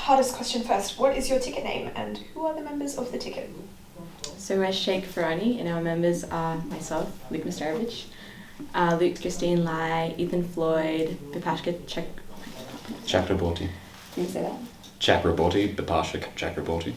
hardest question first. What is your ticket name and who are the members of the ticket? So we're Sheikh Farani and our members are myself, Luke Mesterovic, Luke, Christine Lai, Ethan Floyd, Bipashka Chakraborty. Can you say that? Chakraborty, Bipashka Chakraborty.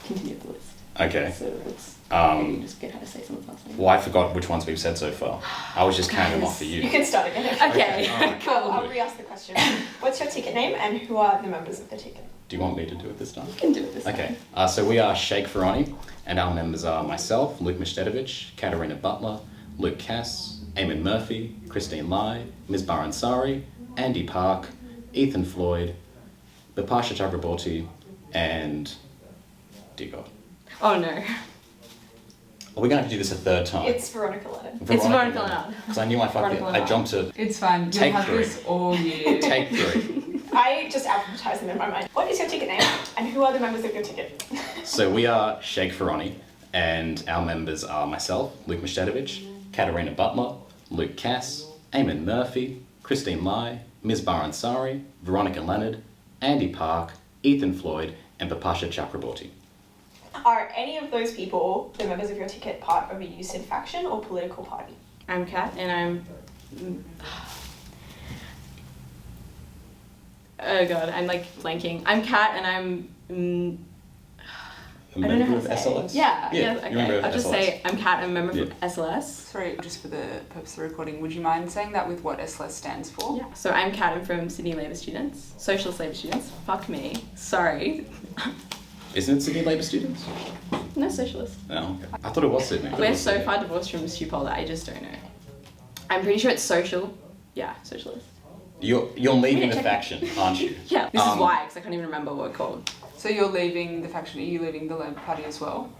Continue the list. Okay. So it's you just get how to say someone's last name. Well, I forgot which ones we've said so far. I was just counting them off for you. You can start again. Okay, Alright. cool. I'll re-ask the question. What's your ticket name and who are the members of the ticket? Do you want me to do it this time? You can do it this time. Okay. So we are Sheikh Farani, and our members are myself, Luke Mesterovic, Katarina Butler, Luke Cass, Eamon Murphy, Christine Lai, Ms. Ansari, Andy Park, Ethan Floyd, Bipashka Chakraborty, and dear God. Oh no. Are we going to have to do this a third time? It's Veronica Lennon. It's Veronica Lennon. Because I knew I fucked it. Veronica I jumped to It's fine. You'll Take have three. this all year. take 3. I just advertised them in my mind. What is your ticket name and who are the members of your ticket? So we are Sheikh Farani, and our members are myself, Luke Mesterovic, Katarina Butler, Luke Cass, Eamon Murphy, Christine Lai, Ms. Ansari, Veronica Leonard, Andy Park, Ethan Floyd, and Bipashka Chakraborty. Are any of those people, the members of your ticket, part of a USyd faction or political party? I'm Kat and I'm... Oh god, I'm like blanking. I'm Kat and I'm... A I don't know member how of to say. SLS? Yeah, you're a okay. member of I'll just SLS. say I'm Kat, I'm a member Yeah. of SLS. Sorry, just for the purpose of the recording, would you mind saying that with what SLS stands for? Yeah, so I'm Kat, I'm from Sydney Labour Students, Socialist Labour Students. Fuck me. Sorry. Isn't it Sydney Labour students? No socialist. No. I thought it was Sydney. We're so far divorced from Stupol that I just don't know. I'm pretty sure it's social. Yeah, socialist. You're leaving Yeah, the check- faction, aren't you? Yeah, this is Um, why, because I can't even remember what it's called. So you're leaving the faction. Are you leaving the Labour Party as well?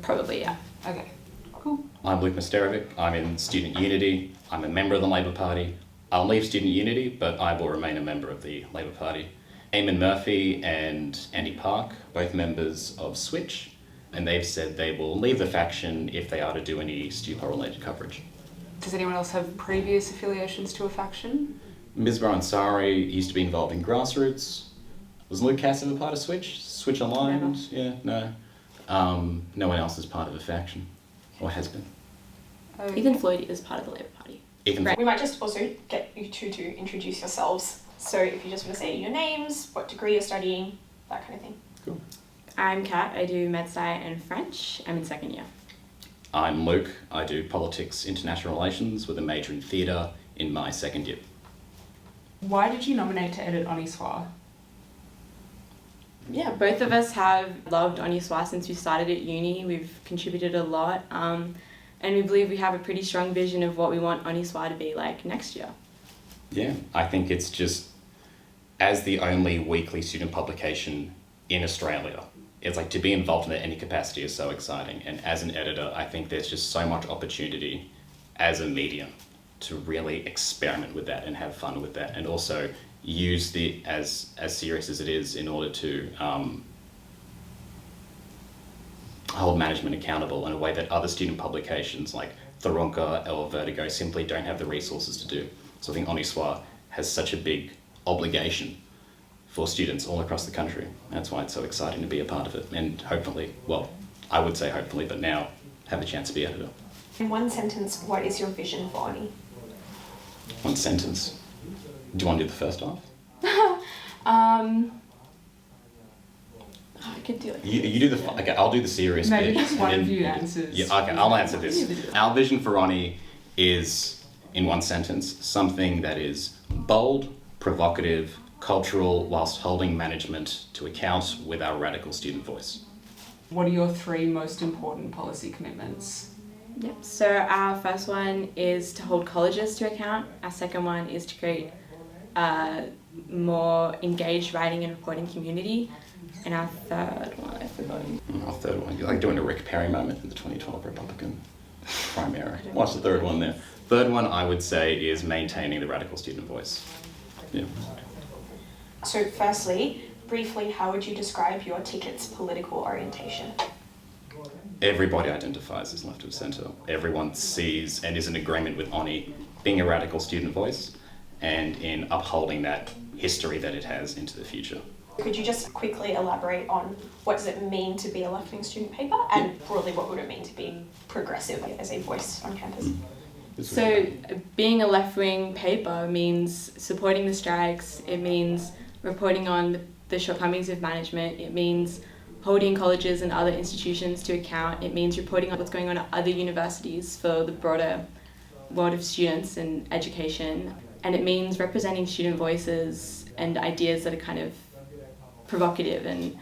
Probably, yeah. Okay. Cool. I'm Luke Mesterovic. I'm in Student Unity. I'm a member of the Labour Party. I'll leave Student Unity, but I will remain a member of the Labour Party. Eamon Murphy and Andy Park, both members of Switch, and they've said they will leave the faction if they are to do any Stupol-related coverage. Does anyone else have previous affiliations to a faction? Ms. Ansari used to be involved in Grassroots. Was Luke Cass ever part of Switch? Switch Online? Never. Yeah, no. No one else is part of a faction, or has been. Okay. Ethan Floyd is part of the Labour Party. Ethan Right. We might just also get you two to introduce yourselves. So if you just want to say your names, what degree you're studying, that kind of thing. Cool. I'm Kat, I do Med Sci and French. I'm in second year. I'm Luke. I do Politics, International Relations with a major in theatre in my second year. Why did you nominate to edit Honi Soit? Yeah, both of us have loved Honi Soit since we started at uni. We've contributed a lot, and we believe we have a pretty strong vision of what we want Honi Soit to be like next year. Yeah, I think it's just, as the only weekly student publication in Australia, it's like to be involved in any capacity is so exciting. And as an editor, I think there's just so much opportunity as a medium to really experiment with that and have fun with that, and also use the as serious as it is in order to hold management accountable in a way that other student publications like Tharunka or Vertigo simply don't have the resources to do. So I think Honi Soit has such a big obligation for students all across the country. That's why it's so exciting to be a part of it, and hopefully, well, I would say hopefully, but now have a chance to be editor. In one sentence, what is your vision for Honi? One sentence. Do you want to do the first half? I could do it. You do the, okay, I'll do the serious Maybe bit. just one and of then you do- answers. Yeah, okay, I'll answer You this. do it. Our vision for Honi is, in one sentence, something that is bold, provocative, cultural, whilst holding management to account with our radical student voice. What are your 3 most important policy commitments? Yep. So our first one is to hold colleges to account. Our second one is to create a more engaged writing and reporting community. And our third one, I forgot. Our third one, you're like doing a Rick Perry moment in the 2012 Republican primary. What's the third one there? Third one, I would say, is maintaining the radical student voice. Yeah. So firstly, briefly, how would you describe your ticket's political orientation? Everybody identifies as left of centre. Everyone sees and is in agreement with Honi being a radical student voice and in upholding that history that it has into the future. Could you just quickly elaborate on what does it mean to be a left-wing student paper, and broadly what would it mean to be progressive as a voice on campus? So being a left-wing paper means supporting the strikes, it means reporting on the shortcomings of management, it means holding colleges and other institutions to account, it means reporting on what's going on at other universities for the broader world of students and education, and it means representing student voices and ideas that are kind of provocative and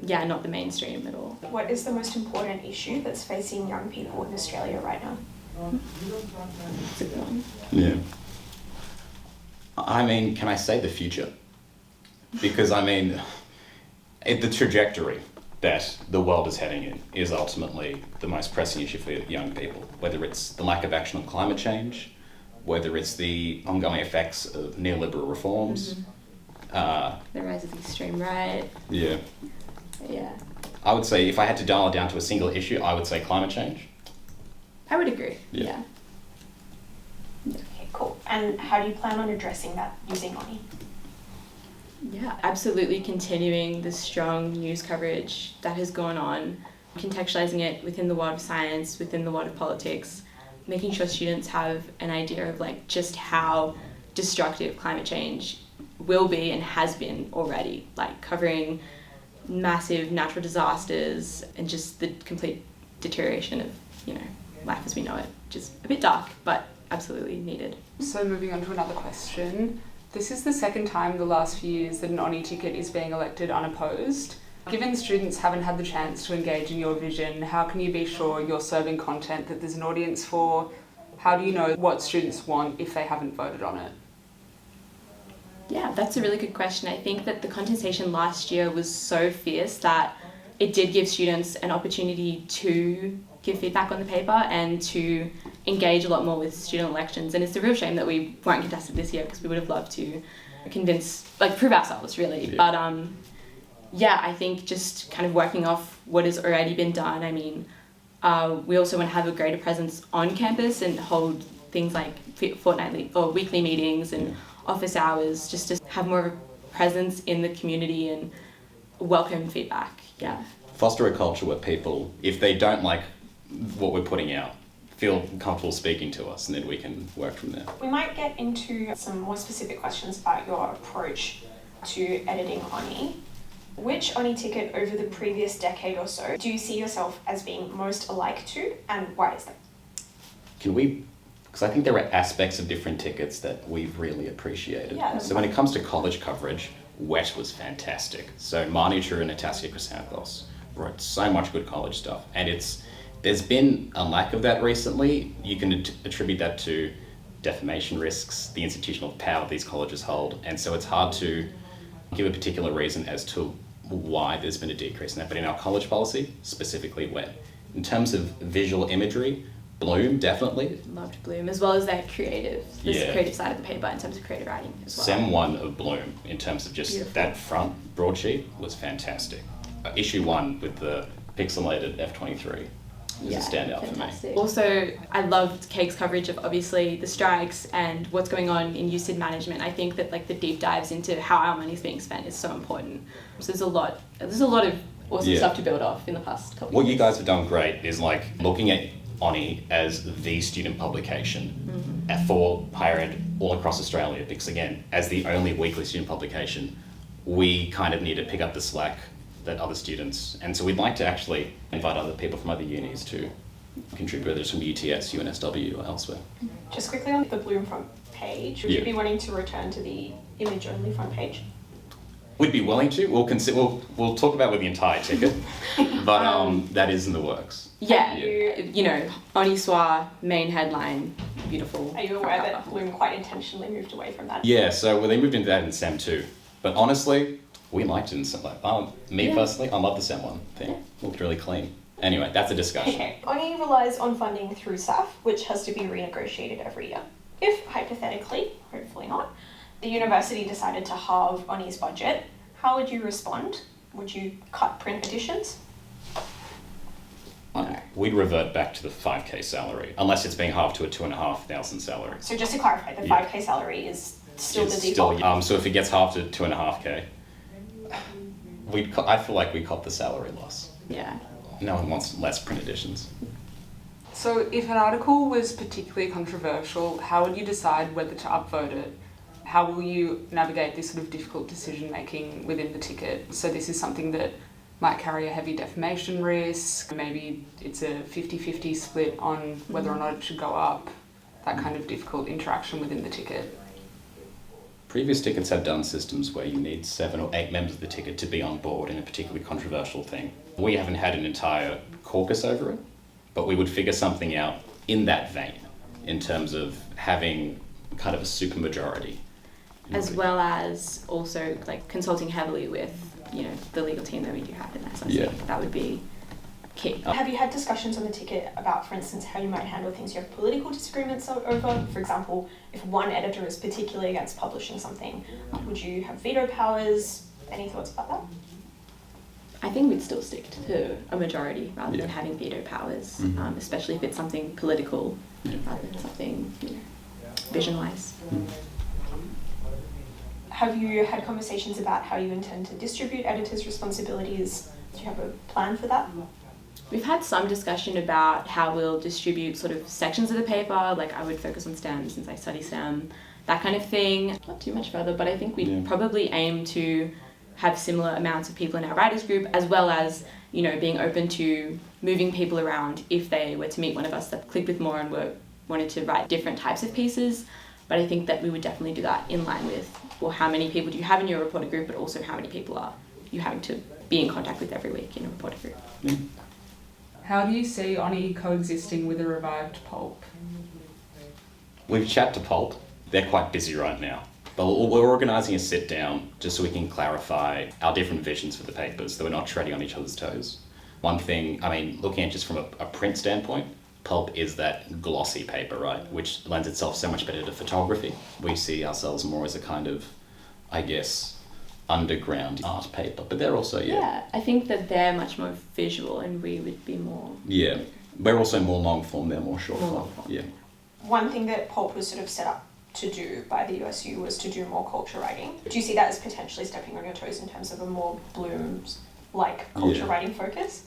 not the mainstream at all. What is the most important issue that's facing young people in Australia right now? That's a good one. Yeah. I mean, can I say the future? Because I mean, the trajectory that the world is heading in is ultimately the most pressing issue for young people, whether it's the lack of action on climate change, whether it's the ongoing effects of neoliberal reforms. The rise of the extreme right. Yeah. Yeah. I would say if I had to dial it down to a single issue, I would say climate change. I would agree. Yeah. Okay, cool. And how do you plan on addressing that using Honi? Yeah, absolutely continuing the strong news coverage that has gone on, contextualizing it within the world of science, within the world of politics, making sure students have an idea of like just how destructive climate change will be and has been already, like covering massive natural disasters and just the complete deterioration of, life as we know it. Just a bit dark, but absolutely needed. So moving on to another question. This is the second time the last few years that an Honi ticket is being elected unopposed. Given students haven't had the chance to engage in your vision, how can you be sure you're serving content that there's an audience for? How do you know what students want if they haven't voted on it? Yeah, that's a really good question. I think that the contestation last year was so fierce that it did give students an opportunity to give feedback on the paper and to engage a lot more with student elections. And it's a real shame that we weren't contested this year because we would have loved to prove ourselves really. Yeah. But I think just kind of working off what has already been done. I mean, we also want to have a greater presence on campus and hold things like fortnightly or weekly meetings and office hours, just to have more of a presence in the community and welcome feedback. Yeah. Foster a culture where people, if they don't like what we're putting out, feel comfortable speaking to us, and then we can work from there. We might get into some more specific questions about your approach to editing Honi. Which Honi ticket over the previous decade or so do you see yourself as being most alike to, and why is that? Because I think there are aspects of different tickets that we've really appreciated. Yeah, so when it comes to college coverage, Wet was fantastic. So Marnie True and Natassia Chrysanthos wrote so much good college stuff, and there's been a lack of that recently. You can attribute that to defamation risks, the institutional power these colleges hold, and so it's hard to give a particular reason as to why there's been a decrease in that. But in our college policy, specifically Wet. In terms of visual imagery, Bloom, definitely. Loved Bloom, as well as their creative side of the paper in terms of creative writing as well. Sem 1 of Bloom, in terms of just Beautiful. that front broadsheet, was fantastic. Issue 1 with the pixelated F23 was a standout fantastic. for me. Also, I loved Kate's coverage of obviously the strikes and what's going on in USyd management. I think that like the deep dives into how our money's being spent is so important. So there's a lot of awesome stuff to build off in the past couple of What years. you guys have done great is like looking at Honi as the student publication for higher ed all across Australia, because again, as the only weekly student publication, we kind of need to pick up the slack that other students, and so we'd like to actually invite other people from other unis to contribute, whether it's from UTS, UNSW or elsewhere. Just quickly on the Bloom front page, would you be wanting to return to the image-only front page? We'd be willing to. We'll talk about with the entire ticket, but that is in the works. Yeah, Honi Soit, main headline, beautiful. Are you aware that Bloom quite intentionally moved away from that? Yeah, so they moved into that in Sem 2, but honestly, we liked it in Sem. Personally, I love the Sem 1 thing. Yeah. Looked really clean. Anyway, that's a discussion. Okay. Honi relies on funding through SAF, which has to be renegotiated every year. If, hypothetically, hopefully not, the university decided to halve Honi's budget, how would you respond? Would you cut print editions? No. We'd revert back to the 5k salary, unless it's being halved to a 2,500 salary. So just to clarify, the 5k salary is still the default? So if it gets halved to 2.5k, I feel like we caught the salary loss. Yeah. No one wants less print editions. So if an article was particularly controversial, how would you decide whether to upvote it? How will you navigate this sort of difficult decision making within the ticket? So this is something that might carry a heavy defamation risk, maybe it's a 50-50 split on whether or not it should go up, that kind of difficult interaction within the ticket. Previous tickets have done systems where you need 7 or 8 members of the ticket to be on board in a particularly controversial thing. We haven't had an entire caucus over it, but we would figure something out in that vein in terms of having kind of a supermajority. As well as also like consulting heavily with, the legal team that we do have in SIC. Yeah. That would be key. Have you had discussions on the ticket about, for instance, how you might handle things you have political disagreements over? For example, if one editor is particularly against publishing something, would you have veto powers? Any thoughts about that? I think we'd still stick to a majority rather than having veto powers, especially if it's something political rather than something vision-wise. Have you had conversations about how you intend to distribute editors' responsibilities? Do you have a plan for that? We've had some discussion about how we'll distribute sort of sections of the paper, like I would focus on STEM since I study STEM, that kind of thing. Not too much further, but I think we'd probably aim to have similar amounts of people in our writers group, as well as, being open to moving people around if they were to meet one of us that clicked with more and wanted to write different types of pieces. But I think that we would definitely do that in line with, how many people do you have in your reporter group, but also how many people are you having to be in contact with every week in a reporter group. How do you see Honi coexisting with a revived pulp? We've chat to Pulp. They're quite busy right now. But we're organising a sit down just so we can clarify our different visions for the papers, so we're not treading on each other's toes. One thing, looking at just from a print standpoint, Pulp is that glossy paper, right, which lends itself so much better to photography. We see ourselves more as a kind of, underground art paper, but they're also, Yeah, I think that they're much more visual and we would be more... Yeah, we're also more long form, they're more short form. Yeah. One thing that Pulp was sort of set up to do by the USU was to do more culture writing. Do you see that as potentially stepping on your toes in terms of a more Bloom's-like culture writing focus?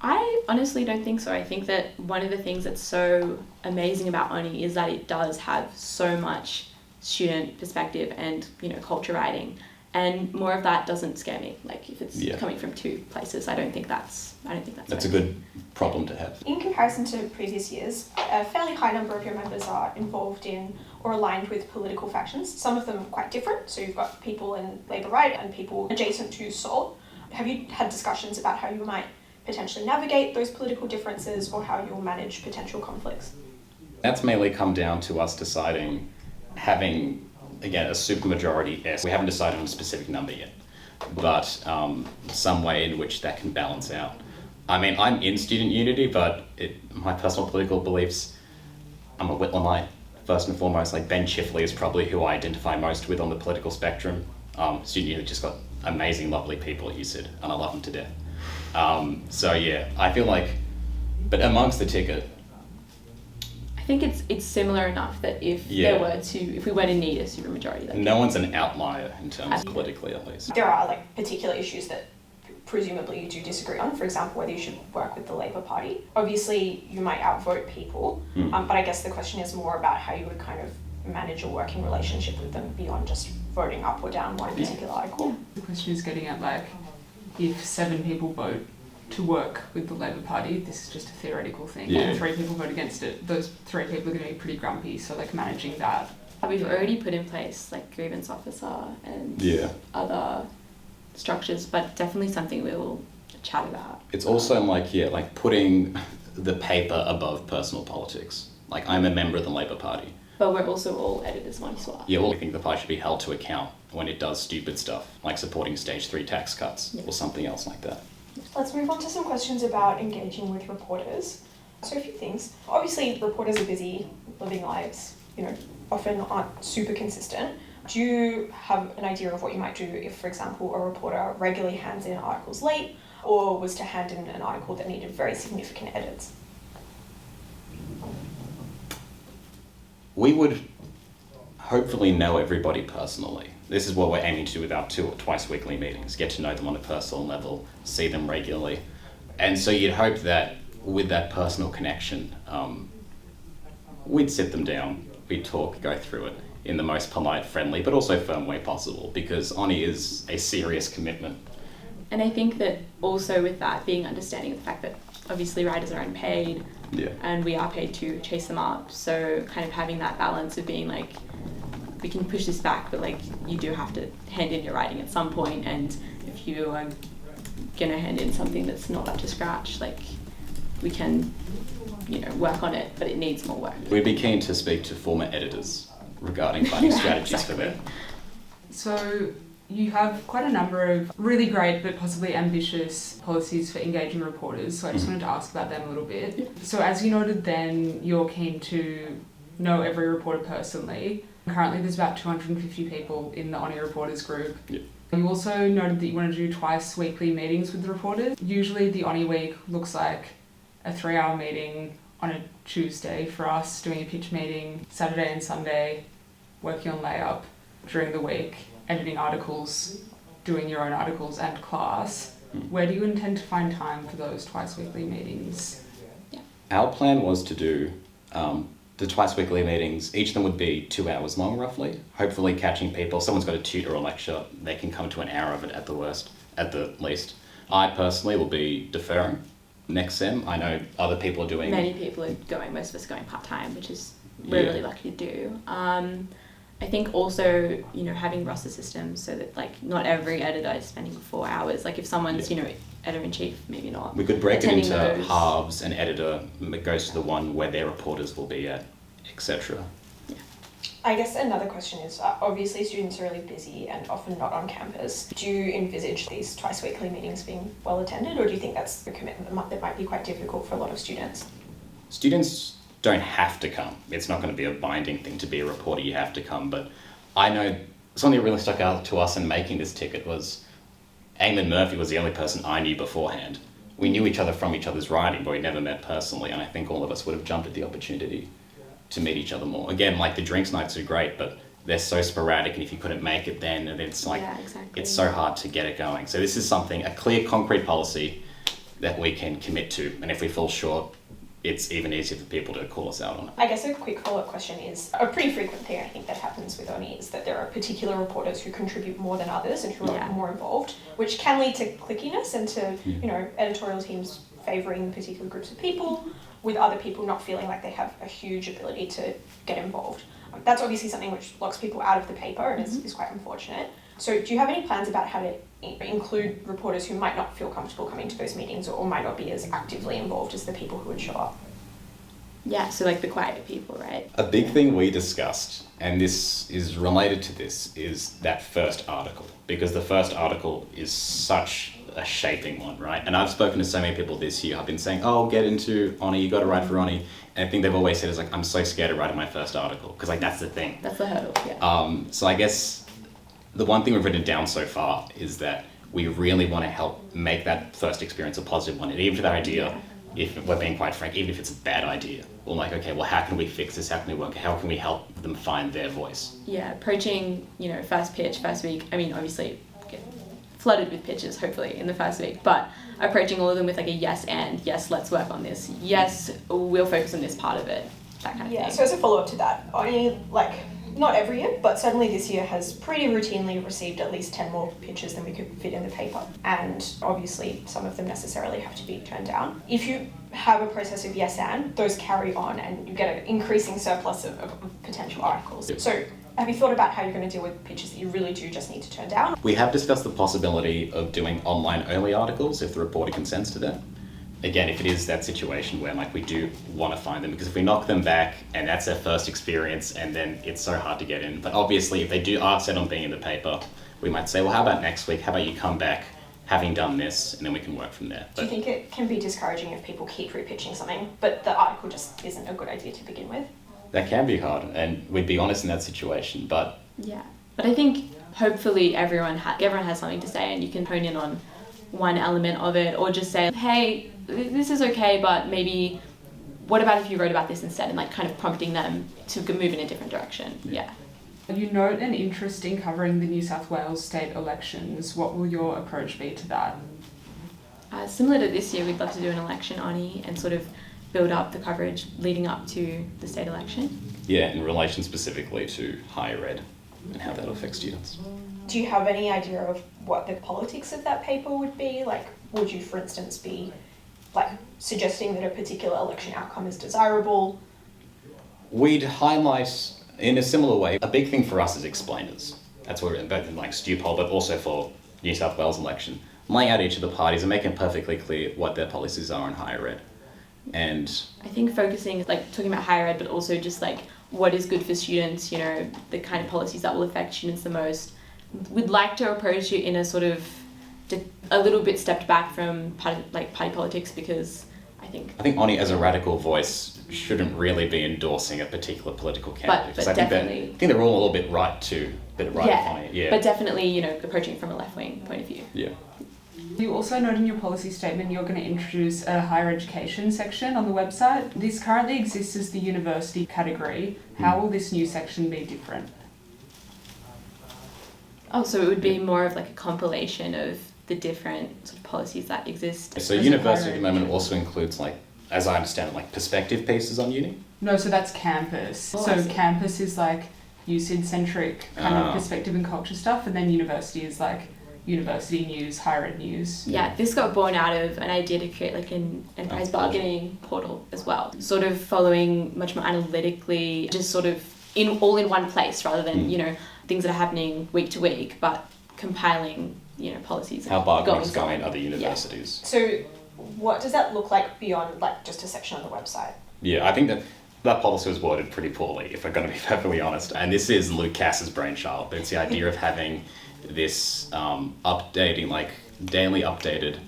I honestly don't think so. I think that one of the things that's so amazing about Honi is that it does have so much student perspective and, culture writing. And more of that doesn't scare me. Like if it's coming from two places, I don't think that's a good problem to have. In comparison to previous years, a fairly high number of your members are involved in or aligned with political factions. Some of them quite different. So you've got people in Labour right and people adjacent to SOL. Have you had discussions about how you might potentially navigate those political differences or how you'll manage potential conflicts? That's mainly come down to us deciding, having, again, a supermajority yes. We haven't decided on a specific number yet, but some way in which that can balance out. I'm in student unity, but my personal political beliefs, I'm a Whitlamite, first and foremost. Like Ben Chifley is probably who I identify most with on the political spectrum. Student unity just got amazing, lovely people, he said, and I love them to death. I feel like, but amongst the ticket, I think it's similar enough that if we were to need a supermajority, no one's an outlier in terms of politically, at least. There are particular issues that presumably you do disagree on. For example, whether you should work with the Labour Party. Obviously, you might outvote people, but I guess the question is more about how you would kind of manage a working relationship with them beyond just voting up or down one particular article. The question is getting at if 7 people vote to work with the Labour Party, this is just a theoretical thing, and 3 people vote against it, those 3 people are going to be pretty grumpy, so managing that. We've already put in place grievance officer and other structures, but definitely something we'll chat about. It's also putting the paper above personal politics. I'm a member of the Labour Party. But we're also all editors of Honi Soit. Yeah, we think the party should be held to account when it does stupid stuff, like supporting stage 3 tax cuts or something else like that. Let's move on to some questions about engaging with reporters. So a few things. Obviously, reporters are busy, living lives, often aren't super consistent. Do you have an idea of what you might do if, for example, a reporter regularly hands in articles late or was to hand in an article that needed very significant edits? hopefully know everybody personally. This is what we're aiming to do with our twice weekly meetings, get to know them on a personal level, see them regularly. And so you'd hope that with that personal connection, we'd sit them down, we'd talk, go through it in the most polite, friendly, but also firm way possible, because Honi is a serious commitment. And I think that also with that being understanding of the fact that obviously riders are unpaid, and we are paid to chase them up, so kind of having that balance of being like, we can push this back, but like you do have to hand in your writing at some point, and if you are gonna hand in something that's not up to scratch, like we can, work on it, but it needs more work. We'd be keen to speak to former editors regarding finding strategies for that. So you have quite a number of really great but possibly ambitious policies for engaging reporters, so I just wanted to ask about them a little bit. Yeah. So as you noted then, you're keen to know every reporter personally. Currently there's about 250 people in the Honi Reporters group. Yeah. You also noted that you want to do twice weekly meetings with the reporters. Usually the Honi week looks like a 3-hour meeting on a Tuesday for us, doing a pitch meeting Saturday and Sunday, working on layup during the week, editing articles, doing your own articles and class. Where do you intend to find time for those twice weekly meetings? Our plan was to do the twice weekly meetings. Each of them would be 2 hours long, roughly. Hopefully catching people. Someone's got a tutor or lecture, they can come to an hour of it at the least. I personally will be deferring next sem. I know other people are doing... Many people are going, most of us are going part-time, which is we're really lucky to do. I think also, having roster systems so that like not every editor is spending 4 hours. Like if someone's, editor-in-chief, maybe not. We could break it into those. halves. An editor goes to the one where their reporters will be at, etc. I guess another question is, obviously students are really busy and often not on campus. Do you envisage these twice weekly meetings being well attended, or do you think that's a commitment that might be quite difficult for a lot of students? Students don't have to come. It's not going to be a binding thing to be a reporter, you have to come. But I know something that really stuck out to us in making this ticket was Eamon Murphy was the only person I knew beforehand. We knew each other from each other's writing, but we never met personally, and I think all of us would have jumped at the opportunity to meet each other more. Again, like the drinks nights are great, but they're so sporadic, and if you couldn't make it then, and it's like, it's so hard to get it going. So this is something, a clear, concrete policy that we can commit to, and if we fall short, it's even easier for people to call us out on it. I guess a quick follow-up question is, a pretty frequent thing I think that happens with Honi is that there are particular reporters who contribute more than others and who are more involved, which can lead to clickiness and to, editorial teams favouring particular groups of people, with other people not feeling like they have a huge ability to get involved. That's obviously something which locks people out of the paper and is quite unfortunate. So do you have any plans about how to include reporters who might not feel comfortable coming to those meetings or might not be as actively involved as the people who would show up? Yeah, so like the quieter people, right? A big thing we discussed, and this is related to this, is that first article. Because the first article is such a shaping one, right? And I've spoken to so many people this year. I've been saying, get into Honi, you got to write for Honi. And I think they've always said is like, I'm so scared of writing my first article. Because like, that's the thing. That's the hurdle, yeah. So I guess the one thing we've written down so far is that we really want to help make that first experience a positive one. And even if that idea, if we're being quite frank, even if it's a bad idea, we're like, okay, well, how can we fix this? How can we work? How can we help them find their voice? Yeah, approaching, first pitch, first week. I mean, obviously, get flooded with pitches, hopefully, in the first week. But approaching all of them with like a yes and, yes, let's work on this. Yes, we'll focus on this part of it. That kind of thing. Yeah, so as a follow-up to that, Honi, not every year, but certainly this year has pretty routinely received at least 10 more pitches than we could fit in the paper. And obviously some of them necessarily have to be turned down. If you have a process of yes and, those carry on and you get an increasing surplus of potential articles. Yep. So have you thought about how you're going to deal with pitches that you really do just need to turn down? We have discussed the possibility of doing online only articles if the reporter consents to that. Again, if it is that situation where we do want to find them, because if we knock them back and that's their first experience and then it's so hard to get in. But obviously if they are set on being in the paper, we might say, well, how about next week? How about you come back having done this, and then we can work from there. Do you think it can be discouraging if people keep repitching something, but the article just isn't a good idea to begin with? That can be hard, and we'd be honest in that situation, but... Yeah, but I think hopefully everyone has something to say, and you can hone in on one element of it, or just say, hey, this is okay, but maybe what about if you wrote about this instead, and kind of prompting them to move in a different direction. Yeah. You note an interest in covering the New South Wales state elections. What will your approach be to that? Similar to this year, we'd love to do an election Oni and sort of build up the coverage leading up to the state election. Yeah, in relation specifically to higher ed and how that affects students. Do you have any idea of what the politics of that paper would be? Like, would you, for instance, be like suggesting that a particular election outcome is desirable? We'd highlight, in a similar way, a big thing for us is explainers. That's what we're in, both in like StuPol, but also for New South Wales election. Laying out each of the parties and making perfectly clear what their policies are in higher ed. And I think focusing, like talking about higher ed, but also just like what is good for students, you know, the kind of policies that will affect students the most. We'd like to approach it in a sort of a little bit stepped back from party politics, because I think Honi as a radical voice shouldn't really be endorsing a particular political candidate. But I definitely, think they're all a little bit right too. Bit right of Honi. Yeah. But definitely, you know, approaching it from a left-wing point of view. Yeah. You also note in your policy statement you're going to introduce a higher education section on the website. This currently exists as the university category. How will this new section be different? Oh, so it would be more of like a compilation of the different sort of policies that exist. So university at the moment also includes, like, as I understand it, like perspective pieces on uni? No, so that's campus. Oh, so campus is like usage-centric kind of perspective and culture stuff, and then university is like university news, higher ed news. Yeah, this got born out of an idea to create like an enterprise bargaining portal as well. Sort of following much more analytically, just sort of all in one place rather than, you know, things that are happening week to week, but compiling, you know, policies. How bargaining's going in other universities. Yeah. So what does that look like beyond like just a section on the website? Yeah, I think that policy was worded pretty poorly, if I'm going to be perfectly honest. And this is Luke Cass's brainchild, but it's the idea of having this updating, like daily updated.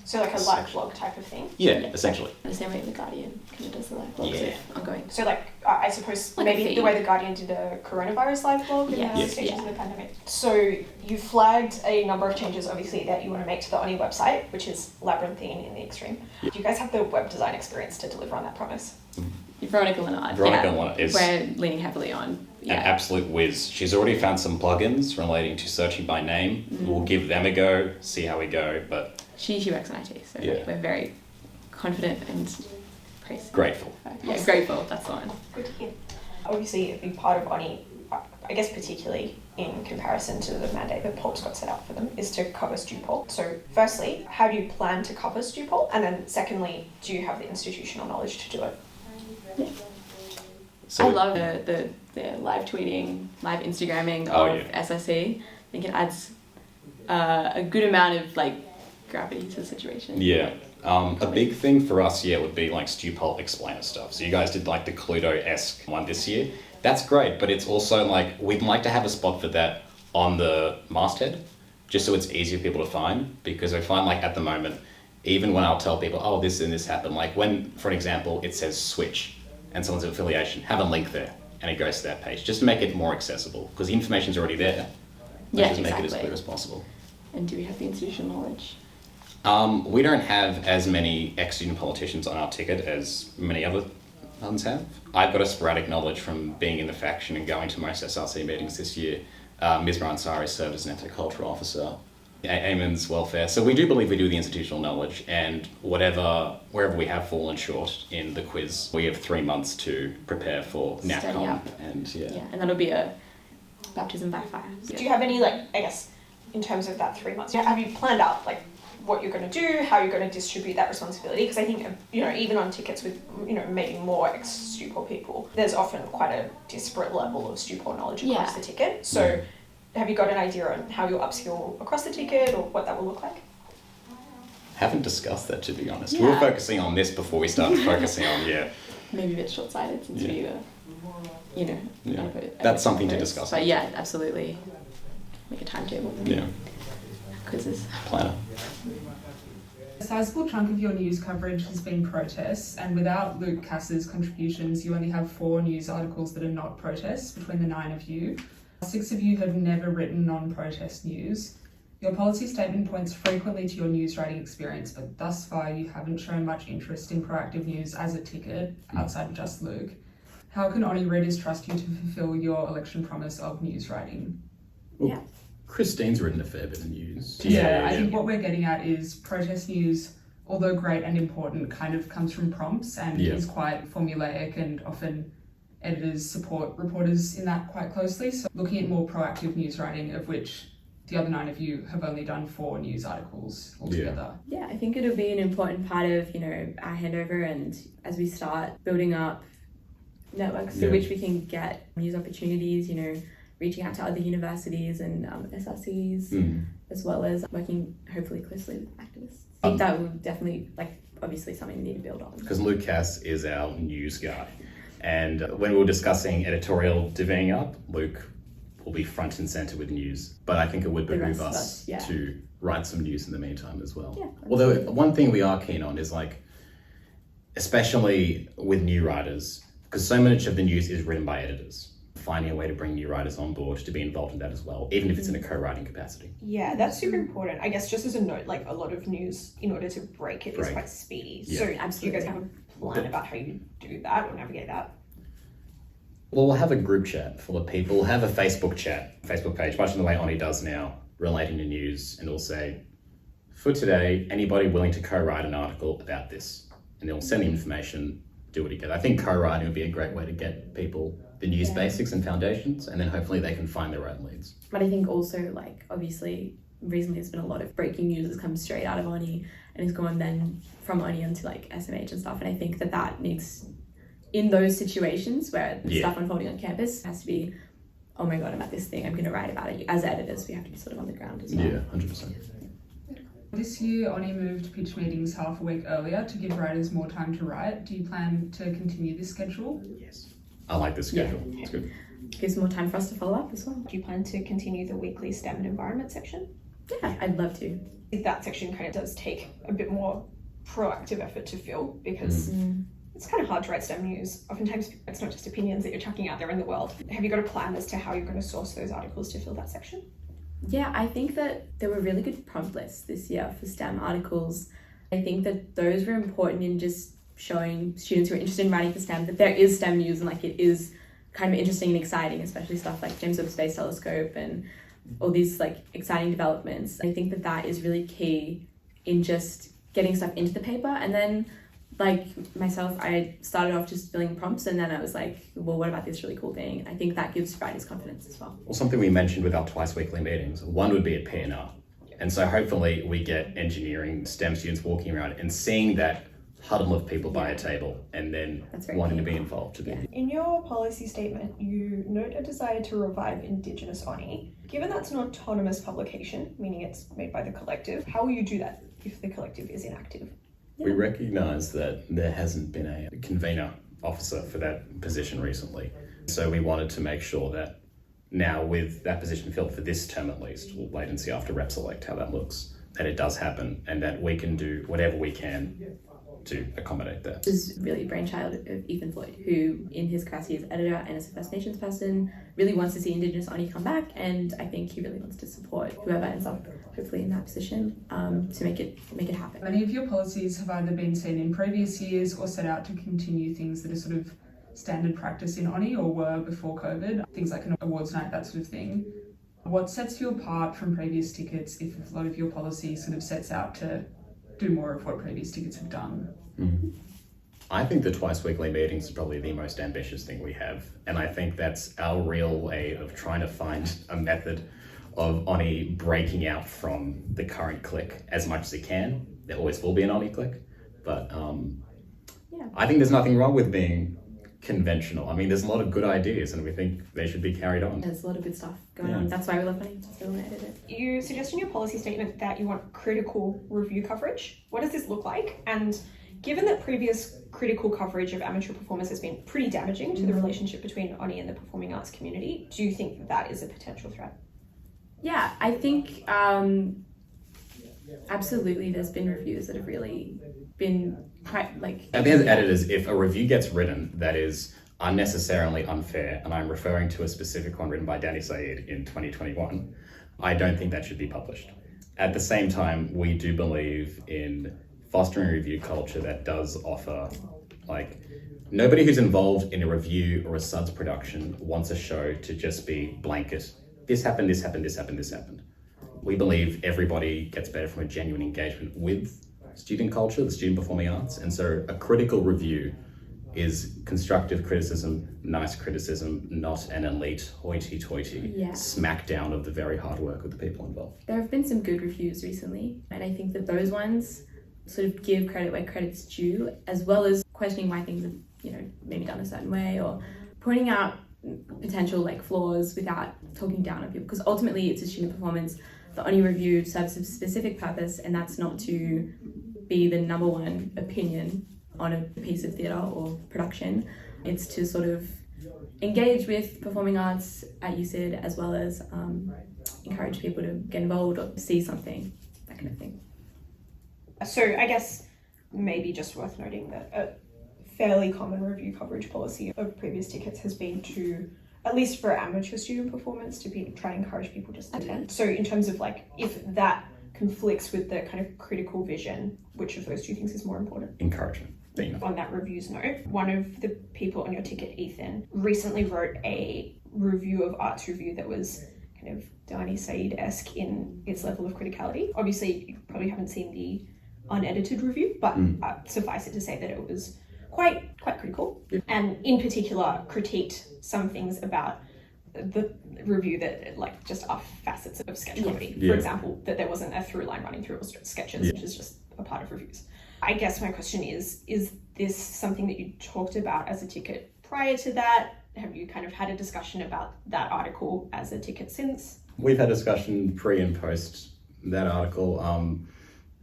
So like a live blog type of thing? Yeah, essentially. The same way The Guardian kind of does the live blogs of ongoing. So like, I suppose Like maybe the way The Guardian did a coronavirus live blog in the early stages of the pandemic. So you flagged a number of changes, obviously, that you want to make to the Honi website, which is labyrinthine in the extreme. Yeah. Do you guys have the web design experience to deliver on that promise? Veronica Leonard. We're leaning heavily on. Yeah. An absolute whiz. She's already found some plugins relating to searching by name. We'll give them a go, see how we go, but... She works in IT, so we're very confident and grateful. Yeah, grateful, that's the one. Good to hear. Obviously, a big part of Honi, I guess particularly in comparison to the mandate that Paul's got set out for them, is to cover StuPol. So firstly, how do you plan to cover StuPol? And then secondly, do you have the institutional knowledge to do it? Yeah. So I love the live tweeting, live Instagramming of SSE. I think it adds a good amount of like gravity to the situation. Yeah. A big thing for us, would be like StuPol explainer stuff. So you guys did like the Cluedo-esque one this year. That's great, but it's also like, we'd like to have a spot for that on the masthead, just so it's easier for people to find, because I find like at the moment, even when I'll tell people, oh, this and this happened, like when, for an example, it says switch and someone's affiliation, have a link there and it goes to that page, just to make it more accessible, because the information's already there. Let's just make it as clear as possible. And do we have the institutional knowledge? We don't have as many ex-student politicians on our ticket as many other ones have. I've got a sporadic knowledge from being in the faction and going to most SRC meetings this year. Ms. Ansari served as an anti-culture officer. Eamon's welfare. So we do believe we do the institutional knowledge, and wherever we have fallen short in the quiz, we have 3 months to prepare for NatCon. And and that'll be a baptism by fire. Yeah. Do you have any, like, I guess, in terms of that 3 months, have you planned out, like, what you're going to do, how you're going to distribute that responsibility? Because I think, you know, even on tickets with, you know, maybe more ex-StuPol people, there's often quite a disparate level of StuPol knowledge across the ticket. So have you got an idea on how you'll upskill across the ticket or what that will look like? Haven't discussed that, to be honest. We were focusing on this before we started focusing on, Maybe a bit short-sighted since we were, you know, that's something to discuss. But yeah, absolutely. Make a timetable. Quizzes. Planner. A sizable chunk of your news coverage has been protests, and without Luke Cass's contributions, you only have 4 news articles that are not protests between the 9 of you. 6 of you have never written non-protest news. Your policy statement points frequently to your news writing experience, but thus far you haven't shown much interest in proactive news as a ticket, outside of just Luke. How can Oni readers trust you to fulfil your election promise of news writing? Christine's written a fair bit of news. I think what we're getting at is protest news, although great and important, kind of comes from prompts and is quite formulaic, and often editors support reporters in that quite closely. So looking at more proactive news writing, of which the other 9 of you have only done 4 news articles altogether. Yeah, I think it'll be an important part of, our handover, and as we start building up networks through which we can get news opportunities, reaching out to other universities and SRCs, as well as working hopefully closely with activists. I think that will definitely, obviously something we need to build on. Because Luke Cass is our news guy. And when we were discussing editorial divvying up, Luke will be front and center with news. But I think it would behoove us to write some news in the meantime as well. Yeah, although one thing we are keen on is especially with new writers, because so much of the news is written by editors, finding a way to bring new writers on board to be involved in that as well, even if it's in a co-writing capacity. Yeah, that's super important. I guess just as a note, a lot of news, in order to break it, is quite speedy. Yeah. So do you guys have a plan about how you do that or navigate that? Well, we'll have a group chat full of people. We'll have a Facebook page, much in the way Oni does now, relating to news, and we'll say, for today, anybody willing to co-write an article about this? And they'll send the information, do it together. I think co-writing would be a great way to get people the news basics and foundations, and then hopefully they can find their own leads. But I think also, obviously, recently there's been a lot of breaking news that's come straight out of Oni and has gone then from Oni onto SMH and stuff. And I think that needs, in those situations where the stuff unfolding on campus has to be, oh my God, I'm at this thing, I'm going to write about it. As editors, we have to be sort of on the ground as well. Yeah, 100%. This year, Oni moved pitch meetings half a week earlier to give writers more time to write. Do you plan to continue this schedule? Yes. I like this schedule. It's good. Gives more time for us to follow up as well. Do you plan to continue the weekly STEM and environment section? Yeah, I'd love to. That section kind of does take a bit more proactive effort to fill, because it's kind of hard to write STEM news. Oftentimes it's not just opinions that you're chucking out there in the world. Have you got a plan as to how you're going to source those articles to fill that section? Yeah, I think that there were really good prompt lists this year for STEM articles. I think that those were important in just showing students who are interested in writing for STEM that there is STEM news and it is kind of interesting and exciting, especially stuff like James Webb Space Telescope and all these exciting developments. I think that is really key in just getting stuff into the paper. And then myself, I started off just filling prompts, and then I was like, well, what about this really cool thing? And I think that gives writers confidence as well. Well, something we mentioned with our twice weekly meetings, one would be at PNR. And so hopefully we get engineering STEM students walking around and seeing that huddle of people by a table and then wanting to be involved. In your policy statement, you note a desire to revive Indigenous Oni. Given that's an autonomous publication, meaning it's made by the collective, how will you do that if the collective is inactive? We recognise that there hasn't been a convener officer for that position recently. So we wanted to make sure that now with that position filled for this term at least, we'll wait and see after rep select how that looks, that it does happen and that we can do whatever we can to accommodate that. This is really a brainchild of Ethan Floyd, who in his capacity as editor and as a First Nations person really wants to see Indigenous Oni come back, and I think he really wants to support whoever ends up hopefully in that position to make it happen. Many of your policies have either been seen in previous years or set out to continue things that are sort of standard practice in Oni or were before COVID, things like an awards night, that sort of thing. What sets you apart from previous tickets if a lot of your policy sort of sets out to do more of what previous tickets have done? I think the twice weekly meetings is probably the most ambitious thing we have, and I think that's our real way of trying to find a method of Oni breaking out from the current clique as much as it can. There always will be an Oni clique, but I think there's nothing wrong with being conventional. I mean, there's a lot of good ideas and we think they should be carried on. There's a lot of good stuff going on. That's why we love Honi. So we want to edit it. You suggest in your policy statement that you want critical review coverage. What does this look like? And given that previous critical coverage of amateur performers has been pretty damaging to the relationship between Oni and the performing arts community, do you think that is a potential threat? Yeah, I think absolutely there's been reviews that have really been quite I think as editors, if a review gets written that is unnecessarily unfair, and I'm referring to a specific one written by Danny Said in 2021, I don't think that should be published. At the same time, we do believe in fostering a review culture that does offer Nobody who's involved in a review or a suds production wants a show to just be blanket. This happened, this happened, this happened, this happened. We believe everybody gets better from a genuine engagement with student culture, the student performing arts, and so a critical review is constructive criticism, nice criticism, not an elite hoity-toity smackdown of the very hard work of the people involved. There have been some good reviews recently, and I think that those ones sort of give credit where credit's due, as well as questioning why things are, maybe done a certain way, or pointing out potential flaws without talking down on people, because ultimately it's a student performance. The Honi review serves a specific purpose, and that's not to be the number one opinion on a piece of theatre or production. It's to sort of engage with performing arts at UCID, as well as encourage people to get involved or see something, that kind of thing. So I guess maybe just worth noting that a fairly common review coverage policy of previous tickets has been to, at least for amateur student performance, to try and encourage people just to attend. So in terms of if that conflicts with the kind of critical vision, which of those two things is more important? Encouragement. On that reviews note, one of the people on your ticket, Ethan, recently wrote a review of Arts Review that was kind of Dani Said-esque in its level of criticality. Obviously, you probably haven't seen the unedited review, but suffice it to say that it was quite critical, and in particular critiqued some things about the review that just are facets of sketch comedy. For example, that there wasn't a through line running through all sketches, which is just a part of reviews. I guess my question is this something that you talked about as a ticket prior to that? Have you kind of had a discussion about that article as a ticket since? We've had a discussion pre and post that article.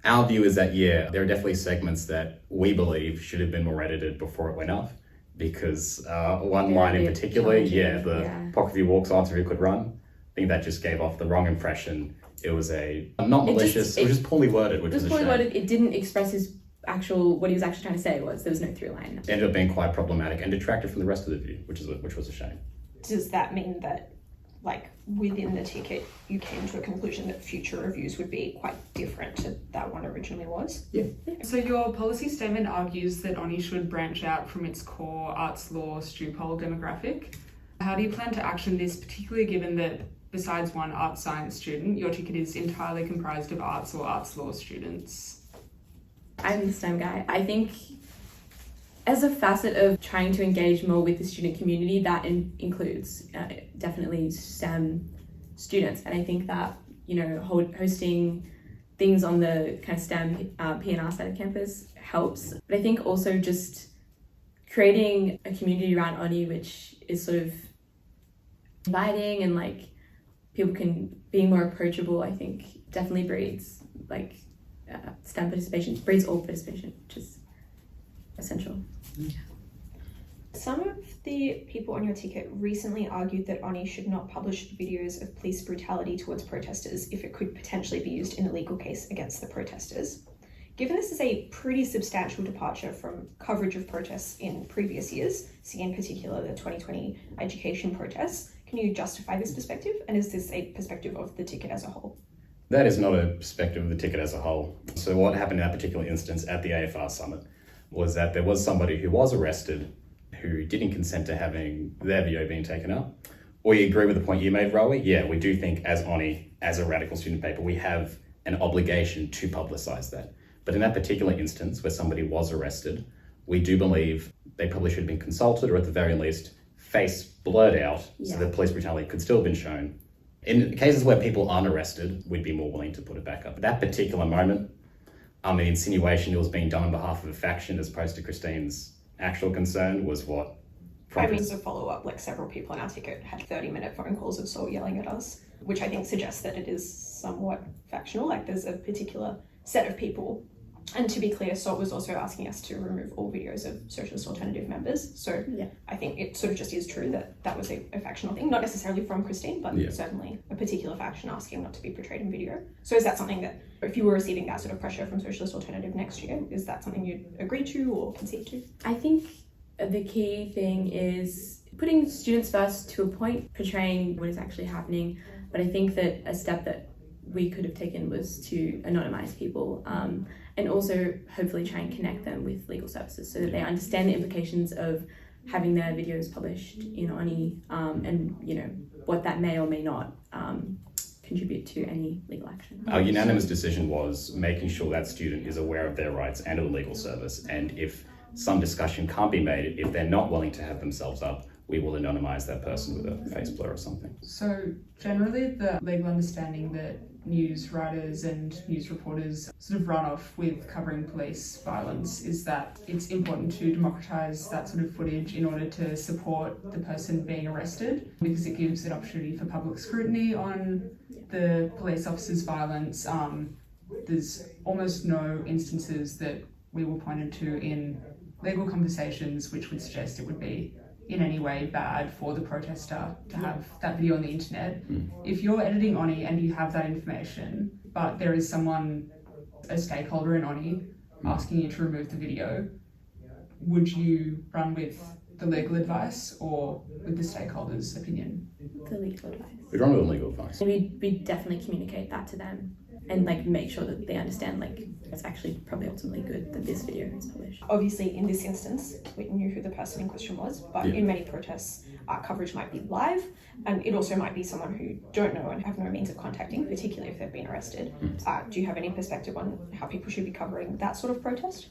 Our view is that, there are definitely segments that we believe should have been more edited before it went up, because one line in particular, the pocket view walks Arts Review could run. I think that just gave off the wrong impression. It was not malicious, it was just poorly worded, which was a shame. It didn't express what he was actually trying to say there was no through line. It ended up being quite problematic and detracted from the rest of the view, which was a shame. Does that mean that within the ticket you came to a conclusion that future reviews would be quite different to that one originally was? Yeah. So your policy statement argues that Honi should branch out from its core arts law STUPOL demographic. How do you plan to action this, particularly given that besides one arts science student, your ticket is entirely comprised of arts or arts law students? I'm the STEM guy. I think as a facet of trying to engage more with the student community, that includes definitely STEM students. And I think that, hosting things on the kind of STEM P&R side of campus helps. But I think also just creating a community around Honi, which is sort of inviting and people can be more approachable, I think definitely breeds STEM participation, breeds all participation, which is essential. Some of the people on your ticket recently argued that Honi should not publish videos of police brutality towards protesters if it could potentially be used in a legal case against the protesters. Given this is a pretty substantial departure from coverage of protests in previous years, see in particular the 2020 education protests, can you justify this perspective? And is this a perspective of the ticket as a whole? That is not a perspective of the ticket as a whole. So what happened in that particular instance at the AFR summit was that there was somebody who was arrested who didn't consent to having their video being taken up. We agree with the point you made, Rowie. Yeah, we do think as Honi, as a radical student paper, we have an obligation to publicise that. But in that particular instance where somebody was arrested, we do believe they probably should have been consulted, or at the very least, face blurred out so that police brutality could still have been shown. In cases where people aren't arrested, we'd be more willing to put it back up. At that particular moment, the insinuation it was being done on behalf of a faction as opposed to Christine's actual concern was what prompted. As a follow-up, several people on our ticket had 30-minute phone calls of Saul yelling at us, which I think suggests that it is somewhat factional, there's a particular set of people. And to be clear, Saul was also asking us to remove all videos of Socialist Alternative members. So I think it sort of just is true that was a factional thing, not necessarily from Christine, but certainly a particular faction asking not to be portrayed in video. So is that something that, if you were receiving that sort of pressure from Socialist Alternative next year, is that something you'd agree to or concede to? I think the key thing is putting students first to a point, portraying what is actually happening. But I think that a step that we could have taken was to anonymise people, and also hopefully try and connect them with legal services so that they understand the implications of having their videos published in Honi, and what that may or may not contribute to any legal action. Our unanimous decision was making sure that student is aware of their rights and of the legal service, and if some discussion can't be made, if they're not willing to have themselves up, we will anonymise that person with a face blur or something. So generally the legal understanding that news writers and news reporters sort of run off with covering police violence is that it's important to democratise that sort of footage in order to support the person being arrested, because it gives an opportunity for public scrutiny on the police officer's violence. There's almost no instances that we were pointed to in legal conversations which would suggest it would be in any way bad for the protester to have that video on the internet. If you're editing Honi and you have that information, but there is someone, a stakeholder in Honi, asking you to remove the video, would you run with the legal advice or with the stakeholder's opinion? The legal advice. We'd run with legal advice. We definitely communicate that to them and make sure that they understand it's actually probably ultimately good that this video is published. Obviously, in this instance, we knew who the person in question was, but in many protests, coverage might be live, and it also might be someone who don't know and have no means of contacting, particularly if they've been arrested. Do you have any perspective on how people should be covering that sort of protest?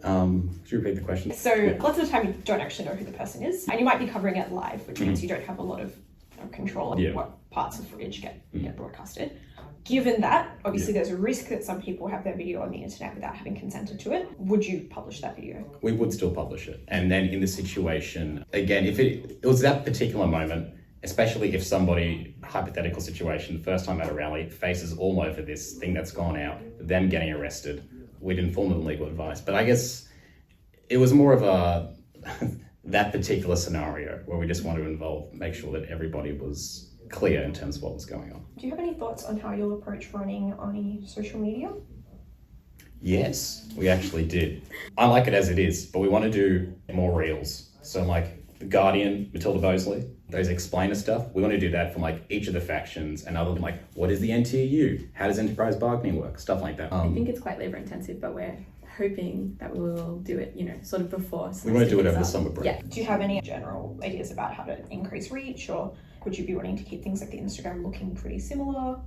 Could you repeat the question? So lots of the time you don't actually know who the person is, and you might be covering it live, which means you don't have a lot of control of what parts of footage get broadcasted. Given that, obviously there's a risk that some people have their video on the internet without having consented to it. Would you publish that video? We would still publish it. And then in the situation, again, if it was that particular moment, especially if somebody, hypothetical situation, first time at a rally, faces all over this thing that's gone out, them getting arrested, we'd inform them of legal advice. But I guess it was more of a that particular scenario where we just want to make sure that everybody was clear in terms of what was going on. Do you have any thoughts on how you'll approach running Honi social media? Yes, we actually did. I like it as it is, but we want to do more reels. So like The Guardian, Matilda Bosley, those explainer stuff, we want to do that from each of the factions, and other than what is the NTU? How does enterprise bargaining work? Stuff like that. I think it's quite labour intensive, but we're hoping that we will do it, sort of before. We want to do it over the summer break. Yeah. Do you have any general ideas about how to increase reach, or would you be wanting to keep things like the Instagram looking pretty similar?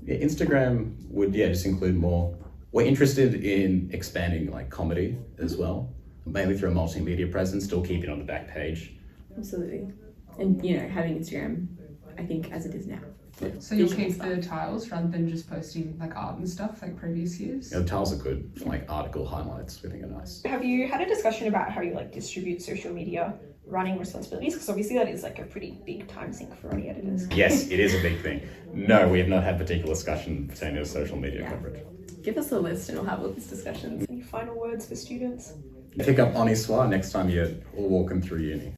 Yeah, Instagram would just include more. We're interested in expanding comedy as well, mainly through a multimedia presence, still keep it on the back page. Absolutely. And having Instagram, I think, as it is now. Yeah. So you'll keep the tiles rather than just posting art and stuff like previous years? The tiles are good for article highlights, we think are nice. Have you had a discussion about how you distribute social media running responsibilities? Because obviously that is a pretty big time sink for any editors. Yes, it is a big thing. No, we have not had particular discussion pertaining to social media coverage. Give us a list and we'll have all these discussions. Any final words for students? Pick up Honi Soit next time you're all walking through uni.